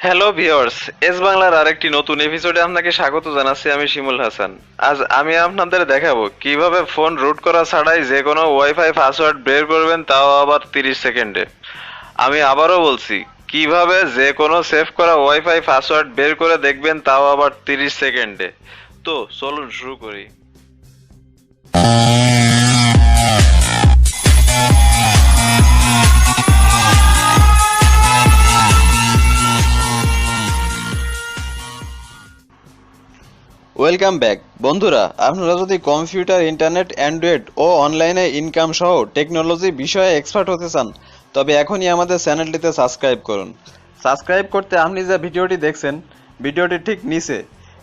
Hello viewers, S বাংলার আরেকটি নতুন এপিসোডে আপনাকে স্বাগত জানাচ্ছি। আমি শিমুল হাসান। আজ আমি আপনাদের দেখাবো কিভাবে ফোন রুট করা ছাড়াই যে কোনো ওয়াইফাই পাসওয়ার্ড বের করবেন, তাও আবার 30 সেকেন্ডে। আমি আবারও বলছি, কিভাবে যে কোনো সেভ করা ওয়াইফাই পাসওয়ার্ড বের করে দেখবেন, তাও আবার 30 সেকেন্ডে। তো চলুন শুরু করি। ওয়েলকাম ব্যাক বন্ধুরা। আপনারা যদি কম্পিউটার, ইন্টারনেট, অ্যান্ড্রয়েড ও অনলাইনে ইনকাম সহ টেকনোলজি বিষয়ে এক্সপার্ট হতে চান, তবে এখনই আমাদের চ্যানেলটিতে সাবস্ক্রাইব করুন। সাবস্ক্রাইব করতে আপনি যে ভিডিওটি দেখছেন, ভিডিওটির ঠিক নিচে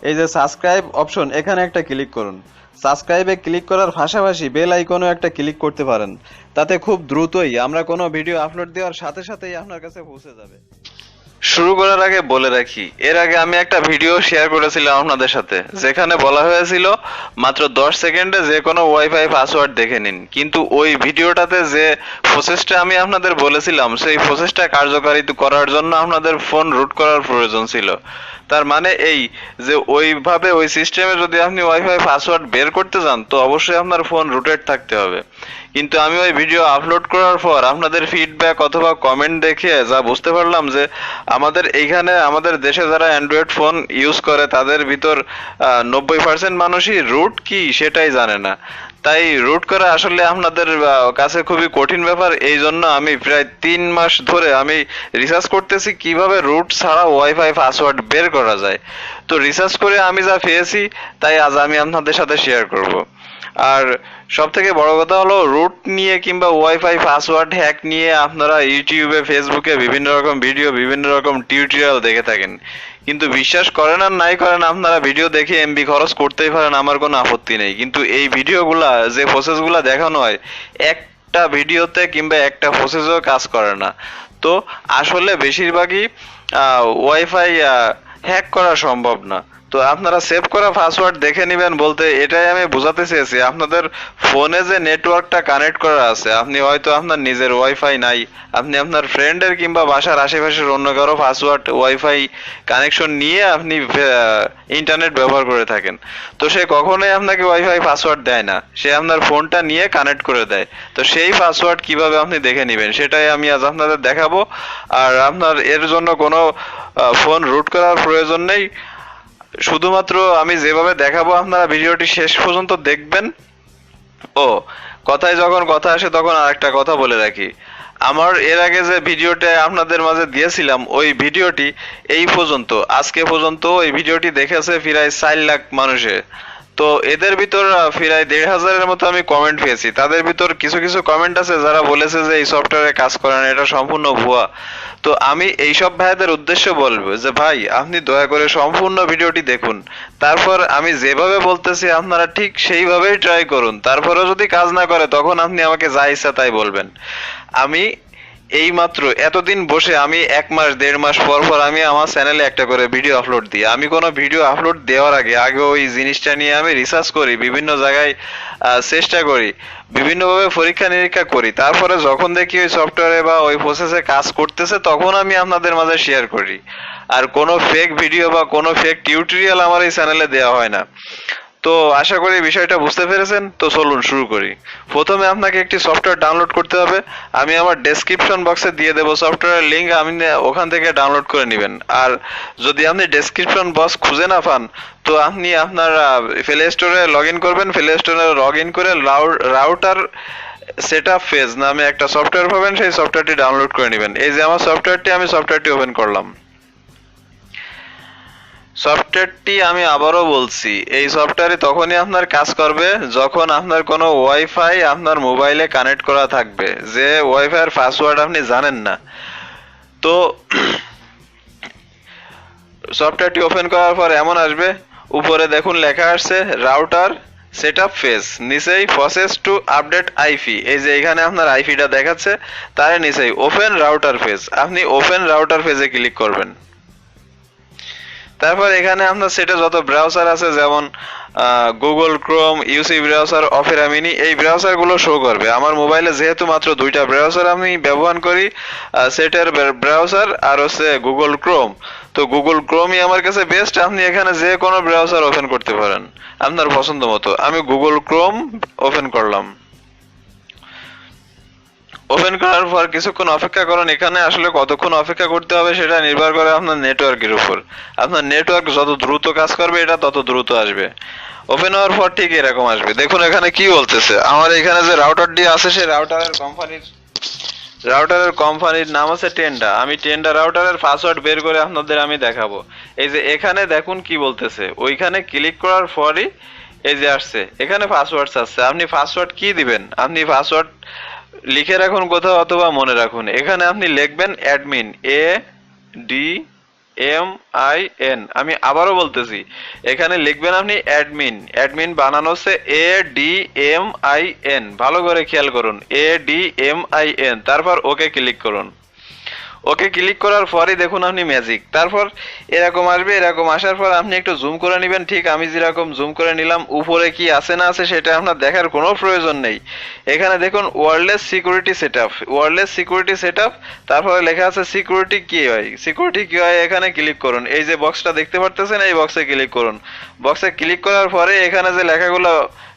এই যে সাবস্ক্রাইব অপশন, এখানে একটা ক্লিক করুন। সাবস্ক্রাইবে ক্লিক করার পাশাপাশি বেল আইকনও একটা ক্লিক করতে পারেন। তাতে খুব দ্রুতই আমরা কোনো ভিডিও আপলোড দেওয়ার সাথে সাথেই আপনার কাছে পৌঁছে যাবে। শুরু করার আগে বলে রাখি, এর আগে আমি একটা ভিডিও শেয়ার করেছিলাম আপনাদের সাথে, যেখানে বলা হয়েছিল মাত্র 10 সেকেন্ডে যে কোনো ওয়াইফাই পাসওয়ার্ড দেখে নিন। কিন্তু ওই ভিডিওটাতে যে প্রসেসটা আমি আপনাদের বলেছিলাম, সেই প্রসেসটা কার্যকারী করার জন্য আপনাদের ফোন রুট করার প্রয়োজন ছিল। তার মানে এই যে ওইভাবে ওই সিস্টেমে যদি আপনি ওয়াইফাই পাসওয়ার্ড বের করতে যান, তো অবশ্যই আপনার ফোন রুটেড থাকতে হবে। কিন্তু আমি ওই ভিডিও আপলোড করার পর আপনাদের ফিডব্যাক অথবা কমেন্ট দেখে যা বুঝতে পারলাম যে আমাদের এইখানে আমাদের দেশে যারা অ্যান্ড্রয়েড ফোন ইউজ করে তাদের ভিতর 90% মানুষই রুট কি সেটাই জানে না। তাই রুট করা আসলে আপনাদের কাছে খুবই কঠিন ব্যাপার। এই জন্য আমি প্রায় 3 মাস ধরে আমি রিসার্চ করতেছি কিভাবে রুট ছাড়া ওয়াইফাই পাসওয়ার্ড বের করা যায়। তো রিসার্চ করে আমি যা পেয়েছি তাই আজ আমি আপনাদের সাথে শেয়ার করব। আর সব থেকে বড় কথা হলো, রুট নিয়ে কিংবা ওয়াইফাই পাসওয়ার্ড হ্যাক নিয়ে আপনারা ইউটিউবে, ফেসবুকে বিভিন্ন রকম ভিডিও, বিভিন্ন রকম টিউটোরিয়াল দেখে থাকেন। কিন্তু বিশ্বাস করেন আর নাই করেন, আপনারা ভিডিও দেখে এমবি খরচ করতেই পারেন, আমার কোনো আপত্তি নেই। কিন্তু এই ভিডিওগুলা, যে প্রসেসগুলা দেখানো হয়, একটা ভিডিওতে কিংবা একটা প্রসেসও কাজ করে না। তো আসলে বেশিরভাগই ওয়াইফাই হ্যাক করা সম্ভব না। তো আপনারা সেভ করা পাসওয়ার্ড দেখে নেবেন বলতে এটাই আমি বোঝাতে চেয়েছি, আপনাদের ফোনে যে নেটওয়ার্কটা কানেক্ট করা আছে, আপনি হয়তো আপনার নিজের ওয়াইফাই নাই, আপনি আপনার ফ্রেন্ডের কিংবা বাসার আশেপাশের অন্য কারো পাসওয়ার্ড ওয়াইফাই কানেকশন নিয়ে আপনি ইন্টারনেট ব্যবহার করে থাকেন। তো সে কখনোই আপনাকে ওয়াইফাই পাসওয়ার্ড দেয় না, সে আপনার ফোনটা নিয়ে কানেক্ট করে দেয়। তো সেই পাসওয়ার্ড কিভাবে আপনি দেখে নেবেন সেটাই আমি আজ আপনাদের দেখাবো। আর আপনার এর জন্য কোনো ফোন রুট করার প্রয়োজন নেই। শুধুমাত্র আমি যেভাবে দেখাবো আপনারা ভিডিওটি শেষ পর্যন্ত দেখবেন। ও কথায় যখন কথা আসে তখন আরেকটা কথা বলে রাখি, আমার এর আগে যে ভিডিওটা আপনাদের মাঝে দিয়েছিলাম, ওই ভিডিওটি এই পর্যন্ত, আজকে পর্যন্ত ওই ভিডিওটি দেখেছে প্রায় 4 লাখ মানুষে। তো এদের ভিতর প্রায় 1,500-এর মতো আমি কমেন্ট পেয়েছি। তাদের ভিতর কিছু কিছু কমেন্ট আছে যারা বলেছে যে এই সফটওয়্যারে কাজ করে না, এটা সম্পূর্ণ ভুয়া। তো আমি এইসব ভাইদের উদ্দেশ্য বলবো যে ভাই, আপনি দয়া করে সম্পূর্ণ ভিডিওটি দেখুন। তারপর আমি যেভাবে বলতেছি আপনারা ঠিক সেইভাবেই ট্রাই করুন। তারপরেও যদি কাজ না করে, তখন আপনি আমাকে যা ইচ্ছা তাই বলবেন। আমি এই মাত্র এতদিন বসে আমি 1 মাস 1.5 মাস পর পর আমি আমার চ্যানেলে একটা করে ভিডিও আপলোড দিই। আমি কোনো ভিডিও আপলোড দেওয়ার আগে আগে ওই জিনিসটা নিয়ে আমি রিসার্চ করি, বিভিন্ন জায়গায় চেষ্টা করি, বিভিন্নভাবে পরীক্ষা নিরীক্ষা করি। তারপরে যখন দেখি ওই সফটওয়্যারে বা ওই প্রসেসে কাজ করতেছে, তখন আমি আপনাদের মাঝে শেয়ার করি। আর কোনো ফেক ভিডিও বা কোনো ফেক টিউটোরিয়াল আমার এই চ্যানেলে দেওয়া হয় না। তো আশা করি বিষয়টা বুঝতে পেরেছেন। তো চলুন শুরু করি। প্রথমে আপনাকে একটি সফটওয়্যার ডাউনলোড করতে হবে। আমি আমার ডেসক্রিপশন বক্সে দিয়ে দেবো সফটওয়্যারের লিঙ্ক, আপনি ওখান থেকে ডাউনলোড করে নেবেন। আর যদি আপনি ডেসক্রিপশন বক্স খুঁজে না পান, তো আপনি আপনার প্লে স্টোরে লগ ইন করবেন। প্লে স্টোরে লগ ইন করে রাউটার সেটআপ পেজ নামে একটা সফটওয়্যার পাবেন, সেই সফটওয়্যারটি ডাউনলোড করে নেবেন। এই যে আমার সফটওয়্যারটি, আমি সফটওয়্যারটি ওপেন করলাম। সফটওয়্যারটি আমি আবারও বলছি, এই সফটওয়্যারে তখনই আপনার কাজ করবে যখন আপনার কোনো ওয়াইফাই আপনার মোবাইলে কানেক্ট করা থাকবে, যে ওয়াইফাইয়ের পাসওয়ার্ড আপনি জানেন না। তো সফটওয়্যারটি ওপেন করার পর এমন আসবে, উপরে দেখুন লেখা আসছে রাউটার সেটআপ পেজ, নিচেই প্রসেস টু আপডেট আইপি। এই যে এখানে আপনার আইপিটা দেখাচ্ছে, তার নিচেই ওপেন রাউটার পেজ, আপনি ওপেন রাউটার পেজে ক্লিক করবেন। তারপর এখানে আপনার সেটে যত ব্রাউজার আছে যেমন Google Chrome, UC browser, Opera Mini, এই ব্রাউজার গুলো শো করবে। আমার মোবাইলে যেহেতু মাত্র দুইটা ব্রাউজার আমি ব্যবহার করি, সেটের ব্রাউজার আর হচ্ছে গুগল ক্রোম, তো গুগল ক্রোমই আমার কাছে বেস্ট। আপনি এখানে যে কোনো ব্রাউজার ওপেন করতে পারেন আপনার পছন্দ মতো। আমি গুগল ক্রোম ওপেন করলাম। ওপেন করার পর কিছুক্ষণ অপেক্ষা করুন। এখানে আসলে কতক্ষণ অপেক্ষা করতে হবে সেটা নির্ভর করে আপনার নেটওয়ার্কের উপর। আপনার নেটওয়ার্ক যত দ্রুত কাজ করবে এটা তত দ্রুত আসবে। ওপেন হওয়ার পর ঠিক এরকম আসবে। দেখুন এখানে কি বলতেছে, আমার এখানে যে রাউটারটি আছে সেই রাউটারের কোম্পানির নাম আছে টেন্ডা। আমি টেন্ডা রাউটারের পাসওয়ার্ড বের করে আপনাদের আমি দেখাবো। এই যে এখানে দেখুন কি বলতেছে, ওইখানে ক্লিক করার পরই এই যে আসছে এখানে পাসওয়ার্ড আছে। আপনি পাসওয়ার্ড কি দিবেন, আপনি পাসওয়ার্ড লিখে রাখুন কোথাও অথবা মনে রাখুন। এখানে আপনি লিখবেন অ্যাডমিন, ADMIN। আমি আবারও বলতেছি, এখানে লিখবেন আপনি অ্যাডমিন। অ্যাডমিন বানানো হচ্ছে ADMIN, ভালো করে খেয়াল করুন, ADMIN। তারপর ওকে ক্লিক করুন। ওকে ক্লিক করার পরে দেখুন আপনি ম্যাজিক, তারপর এরকম আসবে। এরকম আসার পর আপনি একটু জুম করে নেবেন, ঠিক আমি যেরকম জুম করে নিলাম। উপরে কি আছে না আছে সেটা আপনার দেখার কোনো প্রয়োজন নেই। এখানে দেখুন wireless security setup, wireless security setup, তারপরে লেখা আছে সিকিউরিটি কি হয়, সিকিউরিটি কি হয় এখানে ক্লিক করুন। এই যে বক্সটা দেখতে পারতেছেন এই বক্সে ক্লিক করুন। বক্সে ক্লিক করার পরে এখানে যে লেখাগুলো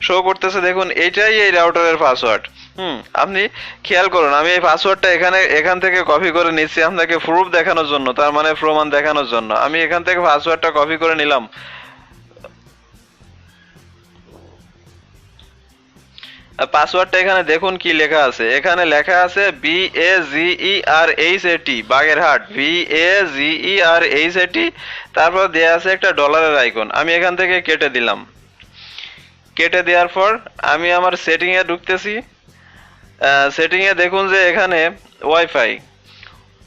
শো করতেছে দেখুন এইটাই এই রাউটারের পাসওয়ার্ড। আপনি খেয়াল করুন, আমি এই পাসওয়ার্ডটা এখান থেকে কপি করে নিচ্ছি আপনাকে প্রুফ দেখানোর জন্য, তার মানে প্রমাণ দেখানোর জন্য। আমি এখান থেকে পাসওয়ার্ডটা কপি করে নিলাম। পাসওয়ার্ডটা এখানে দেখুন কি লেখা আছে, এখানে লেখা আছে BAGERHAT, বাগেরহাট, BAGERHAT। তারপর দেয়া আছে একটা ডলারের আইকন। আমি এখান থেকে কেটে দিলাম। কেটে দেওয়ার পর আমি আমার সেটিং এ ঢুকতেছি। সেটিং এ দেখুন যে এখানে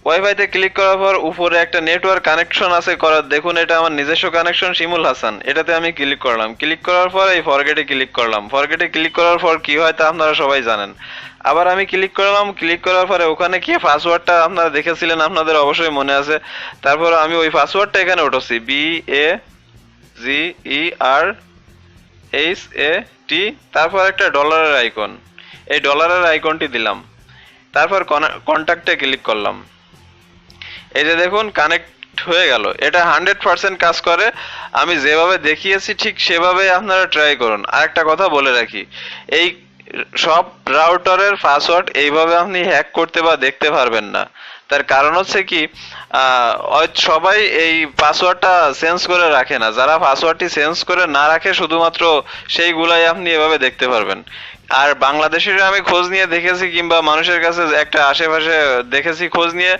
ওয়াইফাইতে ক্লিক করার পর উপরে একটা নেটওয়ার্ক কানেকশন আছে করার, দেখুন এটা আমার নিজস্ব কানেকশন শিমুল হাসান। এটাতে আমি ক্লিক করলাম। ক্লিক করার পর এই ফরগেটে ক্লিক করলাম। ফরগেটে ক্লিক করার পর কি হয় তা আপনারা সবাই জানেন। আবার আমি ক্লিক করলাম। ক্লিক করার পরে ওখানে কি পাসওয়ার্ডটা আপনারা দেখেছিলেন, আপনাদের অবশ্যই মনে আছে। তারপর আমি ওই পাসওয়ার্ডটা এখানে উঠাচ্ছি, BAGERHAT। তারপর একটা ডলারের আইকন, এই ডলারের আইকনটি দিলাম। তারপর কন্ট্যাক্টে ক্লিক করলাম। এই যে দেখুন কানেক্ট হয়ে গেল। এটা 100% কাজ করে। আমি যেভাবে দেখিয়েছি ঠিক সেভাবে আপনারা ট্রাই করুন। আরেকটা কথা বলে রাখি, এই সব রাউটারের পাসওয়ার্ড এইভাবে আপনি হ্যাক করতে বা দেখতে পারবেন না। তার কারণ হচ্ছে কি, সবাই এই পাসওয়ার্ডটা চেঞ্জ করে রাখে না। যারা পাসওয়ার্ডটি চেঞ্জ করে না রাখে শুধুমাত্র সেইগুলাই আপনি এভাবে দেখতে পারবেন। আর বাংলাদেশের আমি খোঁজ নিয়ে দেখেছি, কিংবা মানুষের কাছে একটা আশেপাশে দেখেছি খোঁজ নিয়ে,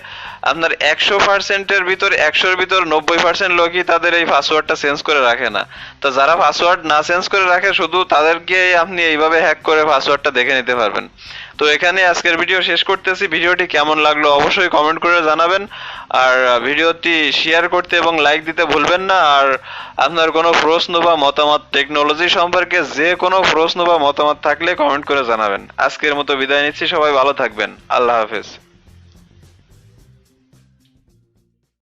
আপনার 100%-এর ভিতর 100-র ভিতর 90% লোকই তাদের এই পাসওয়ার্ডটা চেঞ্জ করে রাখে না। তো যারা পাসওয়ার্ড না চেঞ্জ করে রাখে শুধু তাদেরকে আপনি এইভাবে হ্যাক করে পাসওয়ার্ডটা দেখে নিতে পারবেন। তো এখানে আজকের ভিডিও শেষ করতেছি। ভিডিওটি কেমন লাগলো অবশ্যই কমেন্ট করে জানাবেন। আর ভিডিওটি শেয়ার করতে এবং লাইক দিতে ভুলবেন না। আর আপনার কোনো প্রশ্ন বা মতামত, টেকনোলজি সম্পর্কে যে কোনো প্রশ্ন বা মতামত থাকলে কমেন্ট করে জানাবেন। আজকের মতো বিদায় নিচ্ছি, সবাই ভালো থাকবেন। আল্লাহ হাফেজ।